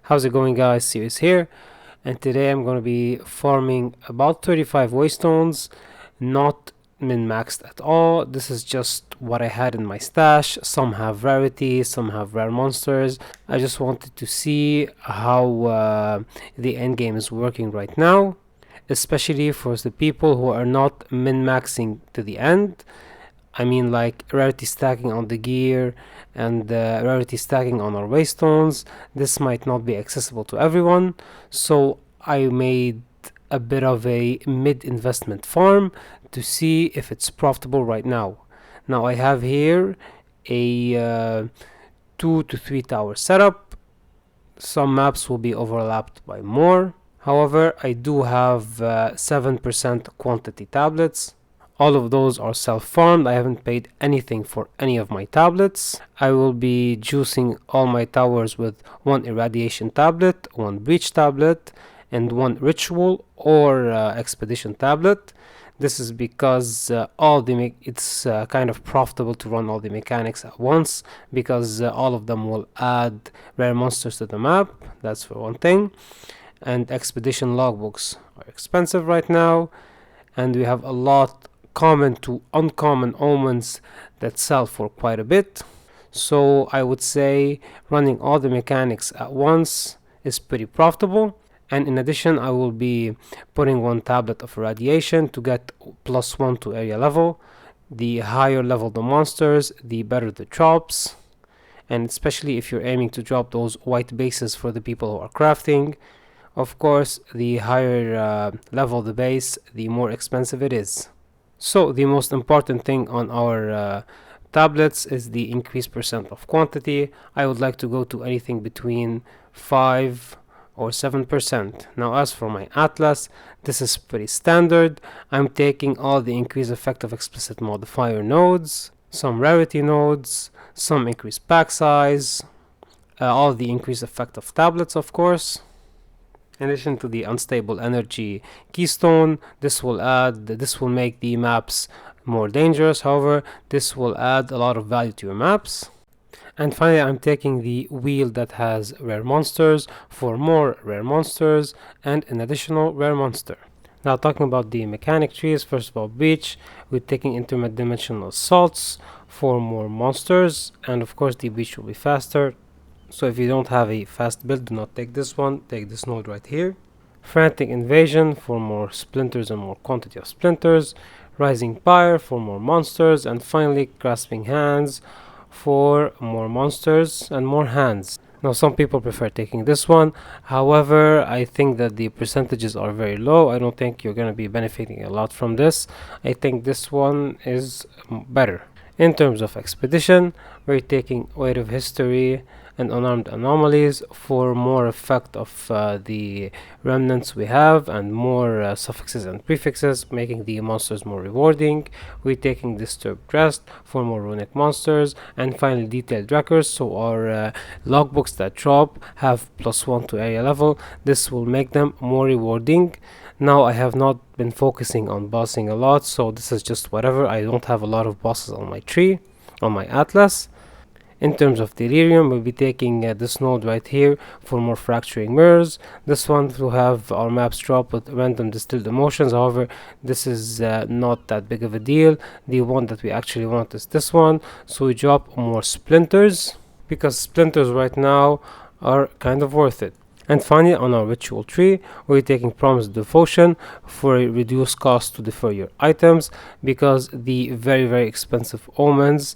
How's it going, guys? Series here, and today I'm going to be farming about 35 Waystones, not min-maxed at all. This is just what I had in my stash. Some have rarity, some have rare monsters. I just wanted to see how the end game is working right now, especially for the people who are not min-maxing to the end. I mean, like rarity stacking on the gear and rarity stacking on our waystones. This might not be accessible to everyone, so I made a bit of a mid-investment farm to see if it's profitable right now. Now I have here a 2 to 3 tower setup. Some maps will be overlapped by more. However, I do have 7% quantity tablets. All of those are self-farmed. I haven't paid anything for any of my tablets. I will be juicing all my towers with one irradiation tablet, one breach tablet, and one ritual or expedition tablet. This is because it's kind of profitable to run all the mechanics at once, because all of them will add rare monsters to the map. That's for one thing. And expedition logbooks are expensive right now, and we have a lot common to uncommon omens that sell for quite a bit. So I would say running all the mechanics at once is pretty profitable. And in addition, I will be putting one tablet of irradiation to get +1 to area level. The higher level the monsters, the better the drops. And especially if you're aiming to drop those white bases for the people who are crafting. Of course, the higher level the base, the more expensive it is. So the most important thing on our tablets is the increased percent of quantity. I would like to go to anything between 5 or 7%. Now as for my atlas, this is pretty standard. I'm taking all the increased effect of explicit modifier nodes, some rarity nodes, some increased pack size, all the increased effect of tablets, of course. In addition to the unstable energy keystone, this will make the maps more dangerous. However, this will add a lot of value to your maps. And finally, I'm taking the wheel that has rare monsters for more rare monsters and an additional rare monster. Now talking about the mechanic trees, first of all, breach, we're taking interdimensional salts for more monsters, and of course the breach will be faster. So if you don't have a fast build, do not take this one, take this node right here. Frantic Invasion for more splinters and more quantity of splinters. Rising Pyre for more monsters. And finally Grasping Hands for more monsters and more hands. Now some people prefer taking this one. However, I think that the percentages are very low. I don't think you're going to be benefiting a lot from this. I think this one is better. In terms of expedition, we're taking Weight of History and Unarmed Anomalies for more effect of the remnants we have and more suffixes and prefixes, making the monsters more rewarding. We're taking Disturbed Rest for more runic monsters, and finally Detailed Records, so our logbooks that drop have +1 to area level. This will make them more rewarding. Now I have not been focusing on bossing a lot, so this is just whatever. I don't have a lot of bosses on my tree, on my atlas. In terms of delirium, we'll be taking this node right here for more fracturing mirrors. This one to have our maps drop with random distilled emotions. However, this is not that big of a deal. The one that we actually want is this one. So we drop more splinters, because splinters right now are kind of worth it. And finally, on our ritual tree, we're taking Promised Devotion for a reduced cost to defer your items, because the very expensive omens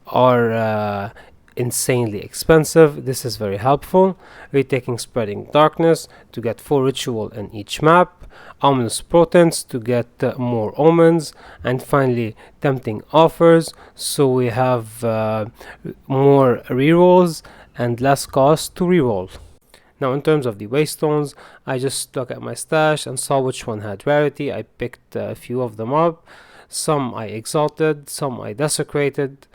are insanely expensive. This is very helpful. We're taking Spreading Darkness to get 4 ritual in each map, Ominous Portents to get more omens, and finally Tempting Offers, so we have more rerolls and less cost to reroll. Now in terms of the Waystones, I just looked at my stash and saw which one had rarity. I picked a few of them up. Some I exalted, some I desecrated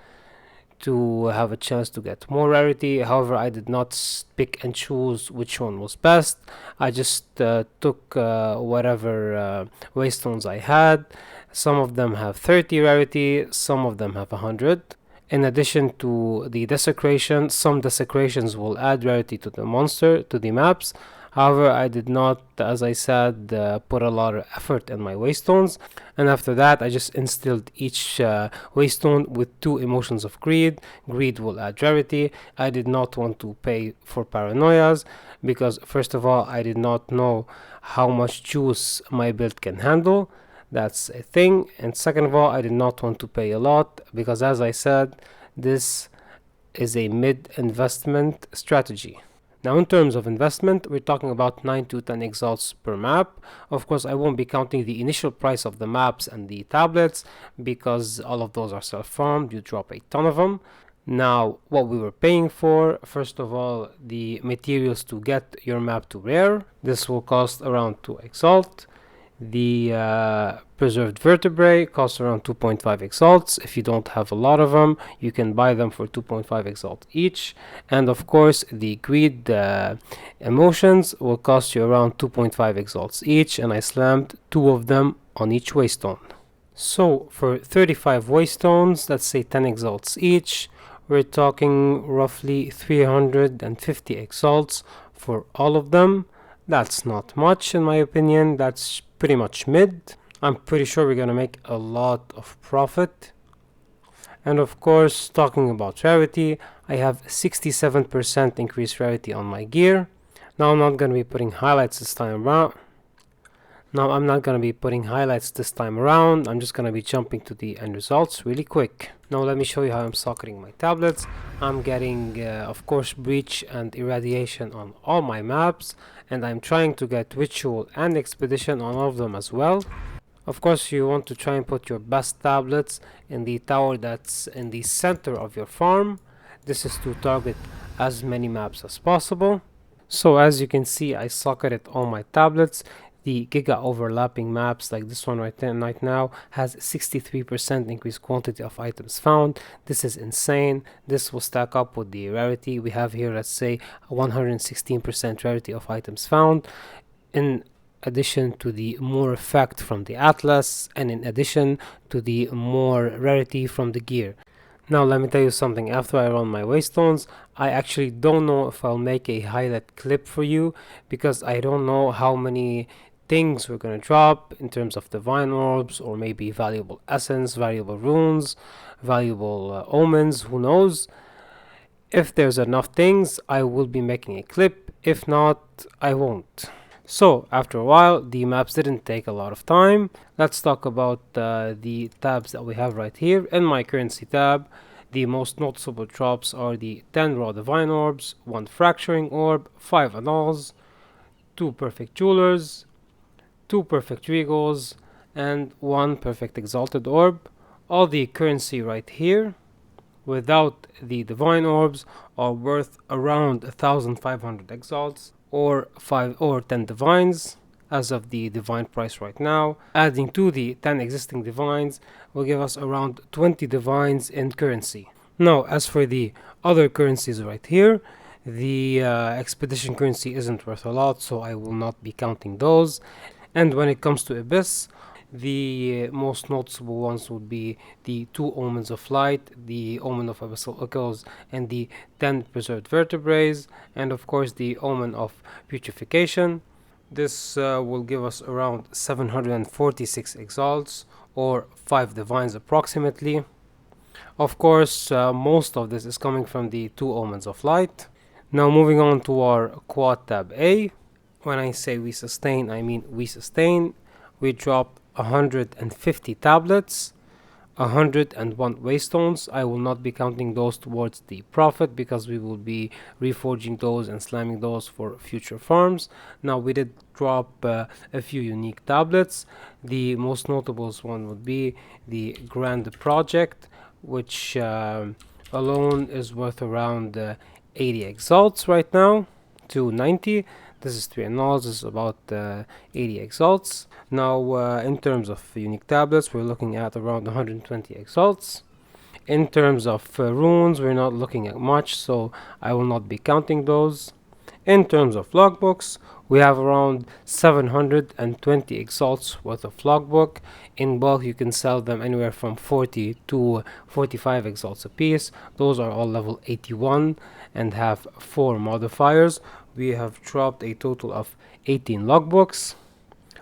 to have a chance to get more rarity. However, I did not pick and choose which one was best. I just took whatever Waystones I had. Some of them have 30 rarity, some of them have 100. In addition to the desecration, some desecrations will add rarity to the monster, to the maps. However, I did not, as I said, put a lot of effort in my Waystones. And after that, I just instilled each Waystone with 2 emotions of greed. Greed will add rarity. I did not want to pay for paranoias because, first of all, I did not know how much juice my build can handle. That's a thing. And second of all, I did not want to pay a lot because, as I said, this is a mid investment strategy. Now, in terms of investment, we're talking about 9 to 10 exalts per map. Of course, I won't be counting the initial price of the maps and the tablets because all of those are self-farmed. You drop a ton of them. Now, what we were paying for, first of all, the materials to get your map to rare. This will cost around 2 exalt. The preserved vertebrae costs around 2.5 exalts. If you don't have a lot of them, you can buy them for 2.5 exalt each. And of course, the greed emotions will cost you around 2.5 exalts each. And I slammed 2 of them on each waystone. So for 35 waystones, let's say 10 exalts each, we're talking roughly 350 exalts for all of them. That's not much in my opinion. That's pretty much mid. I'm pretty sure we're gonna make a lot of profit. And of course, talking about rarity, I have 67% increased rarity on my gear. Now I'm not gonna be putting highlights this time around. I'm just gonna be jumping to the end results really quick. Now let me show you how I'm sockering my tablets. I'm getting, of course, breach and irradiation on all my maps, and I'm trying to get ritual and expedition on all of them as well. Of course, you want to try and put your best tablets in the tower that's in the center of your farm. This is to target as many maps as possible. So as you can see, I socketed all my tablets. The giga overlapping maps like this one right now has 63% increased quantity of items found. This is insane. This will stack up with the rarity we have here. Let's say 116% rarity of items found, in addition to the more effect from the atlas, and in addition to the more rarity from the gear. Now let me tell you something. After I run my Waystones, I actually don't know if I'll make a highlight clip for you because I don't know how many things we're gonna drop in terms of divine orbs, or maybe valuable essence, valuable runes, valuable omens, who knows. If there's enough things, I will be making a clip. If not, I won't. So after a while, the maps didn't take a lot of time. Let's talk about the tabs that we have right here. In my currency tab, the most noticeable drops are the 10 raw divine orbs, 1 fracturing orb, 5 annals, 2 perfect jewelers, 2 perfect regals, and 1 perfect exalted orb. All the currency right here, without the divine orbs, are worth around 1,500 exalts, or 5 or 10 divines, as of the divine price right now. Adding to the 10 existing divines will give us around 20 divines in currency. Now, as for the other currencies right here, the expedition currency isn't worth a lot, so I will not be counting those. And when it comes to Abyss, the most noticeable ones would be the 2 Omens of Light, the Omen of Abyssal Echoes, and the 10 Preserved Vertebrae, and of course the Omen of Putrefaction. This will give us around 746 exalts, or 5 divines approximately. Of course, most of this is coming from the 2 Omens of Light. Now moving on to our quad tab A. When I say we sustain, I mean we sustain. We dropped 150 tablets, 101 waystones. I will not be counting those towards the profit because we will be reforging those and slamming those for future farms. Now we did drop a few unique tablets. The most notable one would be the Grand Project, which alone is worth around 80 exalts right now to 90. This is 3 annals, this is about 80 exalts. Now, in terms of unique tablets, we're looking at around 120 exalts. In terms of runes, we're not looking at much, so I will not be counting those. In terms of logbooks, we have around 720 exalts worth of logbook. In bulk, you can sell them anywhere from 40 to 45 exalts a piece. Those are all level 81 and have 4 modifiers. We have dropped a total of 18 logbooks.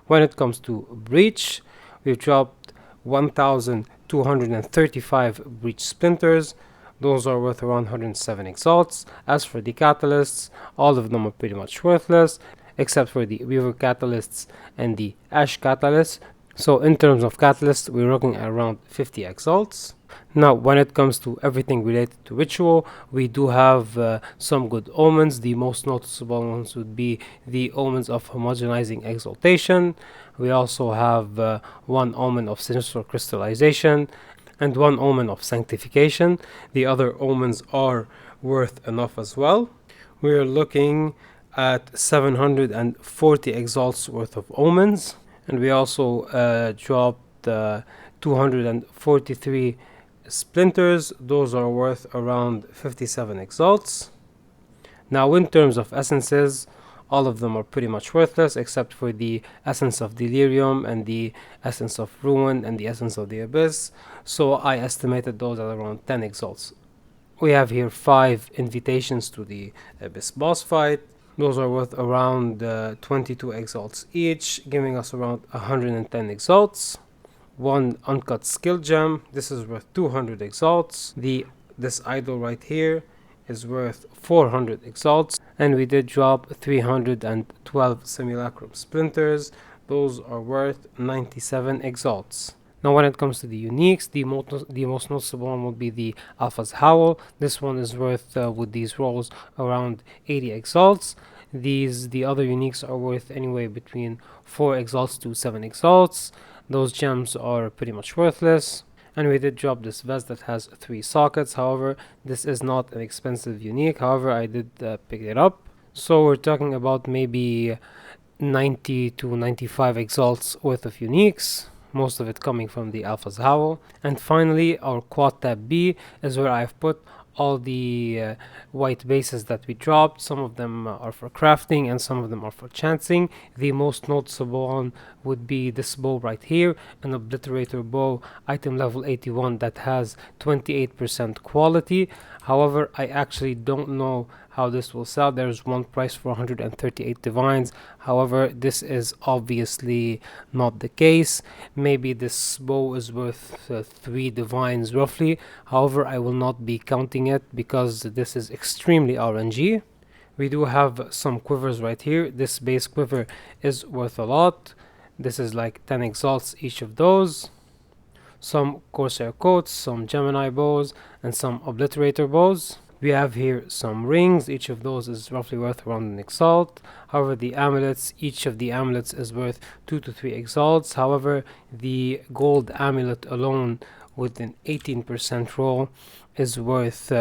When it comes to breach, we've dropped 1,235 breach splinters. Those are worth around 107 exalts. As for the catalysts, all of them are pretty much worthless, except for the Weaver catalysts and the Ash catalysts. So in terms of catalysts, we're looking at around 50 exalts. Now, when it comes to everything related to ritual, we do have some good omens. The most noticeable ones would be the omens of homogenizing exaltation. We also have one omen of sinister crystallization and one omen of sanctification. The other omens are worth enough as well. We are looking at 740 exalts worth of omens, and we also dropped 243 splinters. Those are worth around 57 exalts. Now, in terms of essences, all of them are pretty much worthless except for the essence of delirium and the essence of ruin and the essence of the abyss. So I estimated those at around 10 exalts. We have here 5 invitations to the abyss boss fight. Those are worth around 22 exalts each, giving us around 110 exalts. One uncut skill gem. This is worth 200 exalts. This idol right here is worth 400 exalts, and we did drop 312 simulacrum splinters. Those are worth 97 exalts. Now, when it comes to the uniques, the most noticeable one would be the Alpha's Howl. This one is worth, with these rolls, around 80 exalts. The other uniques are worth anywhere between 4 exalts to 7 exalts. Those gems are pretty much worthless. And we did drop this vest that has 3 sockets. However, this is not an expensive unique. However, I did pick it up. So we're talking about maybe 90 to 95 exalts worth of uniques, most of it coming from the Alpha's Howl. And finally, our quad tab B is where I've put all the white bases that we dropped. Some of them are for crafting and some of them are for chancing. The most noticeable one would be this bow right here, an obliterator bow, item level 81, that has 28% quality. However, I actually don't know how this will sell. There's one price for 138 divines. However, this is obviously not the case. Maybe this bow is worth 3 divines roughly. However, I will not be counting it because this is extremely RNG. We do have some quivers right here. This base quiver is worth a lot. This is like 10 exalts each of those. Some Corsair coats, some Gemini bows, and some obliterator bows. We have here some rings. Each of those is roughly worth around an exalt. However, the amulets, each of the amulets is worth 2 to 3 exalts. However, the gold amulet alone with an 18% roll is worth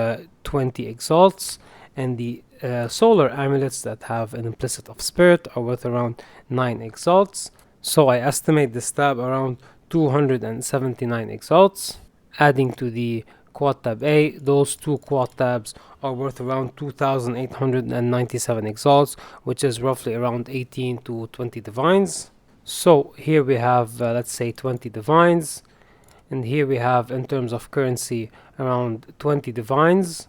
20 exalts. And the solar amulets that have an implicit of spirit are worth around 9 exalts. So I estimate this tab around 279 exalts. Adding to the quad tab A, those 2 quad tabs are worth around 2,897 exalts, which is roughly around 18 to 20 divines. So here we have, let's say 20 divines, and here we have, in terms of currency, around 20 divines,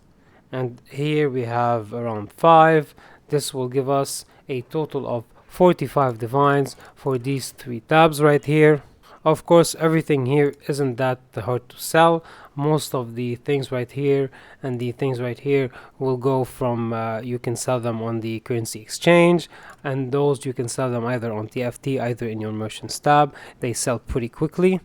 and here we have around 5. This will give us a total of 45 divines for these 3 tabs right here. Of course, everything here isn't that hard to sell. Most of the things right here and the things right here will go from, you can sell them on the currency exchange, and those you can sell them either on TFT, either in your merchants tab. They sell pretty quickly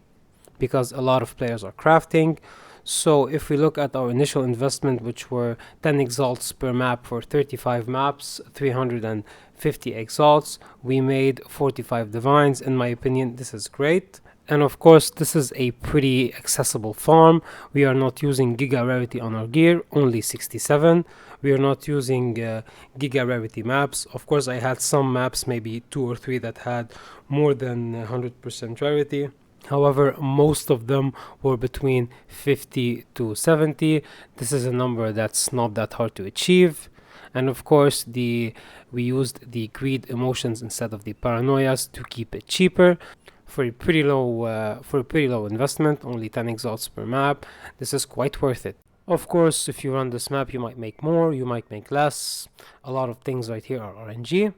because a lot of players are crafting. So if we look at our initial investment, which were 10 exalts per map for 35 maps, 350 exalts, we made 45 divines. In my opinion, this is great. And of course, this is a pretty accessible farm. We are not using giga rarity on our gear, only 67. We are not using giga rarity maps. Of course, I had some maps, maybe 2 or 3, that had more than 100% rarity. However, most of them were between 50 to 70. This is a number that's not that hard to achieve. And of course, we used the greed emotions instead of the paranoias to keep it cheaper for a pretty low investment, only 10 exalts per map. This is quite worth it. Of course, if you run this map, you might make more, you might make less. A lot of things right here are RNG.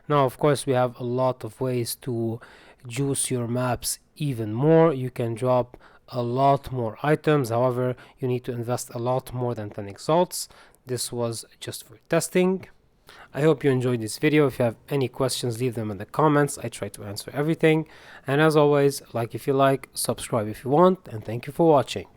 Now, of course, we have a lot of ways to juice your maps even more. You can drop a lot more items. However, you need to invest a lot more than 10 exalts. This was just for testing. I hope you enjoyed this video. If you have any questions, leave them in the comments. I try to answer everything. And as always, like if you like, subscribe if you want, and thank you for watching.